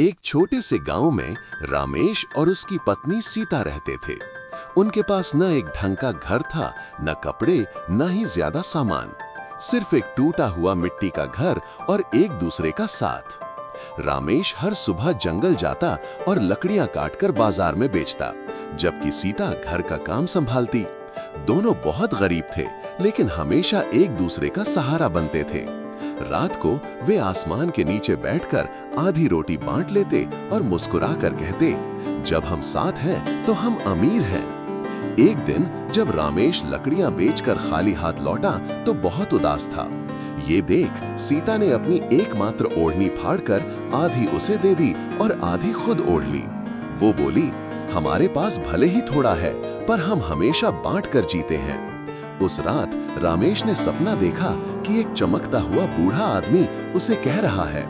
एक छोटे से गांव में रामेश और उसकी पत्नी सीता रहते थे। उनके पास न एक ढंग का घर था, न कपड़े, न ही ज्यादा सामान। सिर्फ एक टूटा हुआ मिट्टी का घर और एक दूसरे का साथ। रामेश हर सुबह जंगल जाता और लकड़ियां काटकर बाजार में बेचता, जबकि सीता घर का काम संभालती। दोनों बहुत गरीब थे, लेकिन हमेशा एक दूसरे का सहारा बनते थे। रात को वे आसमान के नीचे बैठकर आधी रोटी बांट लेते और मुस्कुराकर कहते, जब हम साथ हैं तो हम अमीर हैं। एक दिन जब रामेश लकड़ियां बेचकर खाली हाथ लौटा तो बहुत उदास था। ये देख सीता ने अपनी एकमात्र ओढ़नी फाड़कर आधी उसे दे दी और आधी खुद ओढ़ ली। वो बोली, हमारे पास भले ही थोड़ा है, पर हम हमेशा बांटकर जीते हैं। उस रात रामेश ने सपना देखा कि एक चमकता हुआ बूढ़ा आदमी उसे कह रहा है,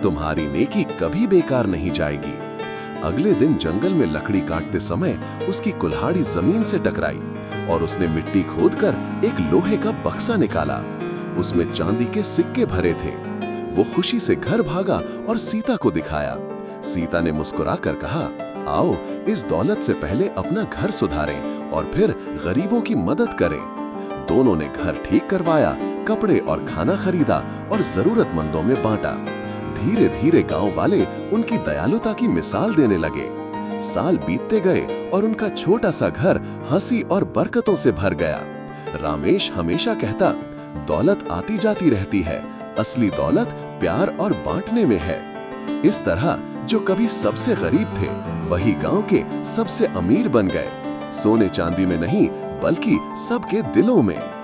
तुम्हारी नेकी कभी बेकार नहीं जाएगी। अगले दिन जंगल में लकड़ी काटते समय उसकी कुल्हाड़ी जमीन से टकराई और उसने मिट्टी खोदकर एक लोहे का बक्सा निकाला। उसमें चांदी के सिक्के भरे थे। वो खुशी से घर भागा और सीता को दिखाया। सीता ने मुस्कुराकर कहा, आओ इस दौलत से पहले अपना घर सुधारें और फिर गरीबों की मदद करें। दोनों ने घर ठीक करवाया, कपड़े और खाना खरीदा और जरूरतमंदों में बांटा। धीरे धीरे गांव वाले उनकी दयालुता की मिसाल देने लगे। साल बीतते गए और उनका छोटा सा घर हंसी और बरकतों से भर गया। रामेश हमेशा कहता, दौलत आती जाती रहती है, असली दौलत प्यार और बांटने में है। इस तरह जो कभी सबसे गरीब थे वही गांव के सबसे अमीर बन गए, सोने चांदी में नहीं बल्कि सबके दिलों में।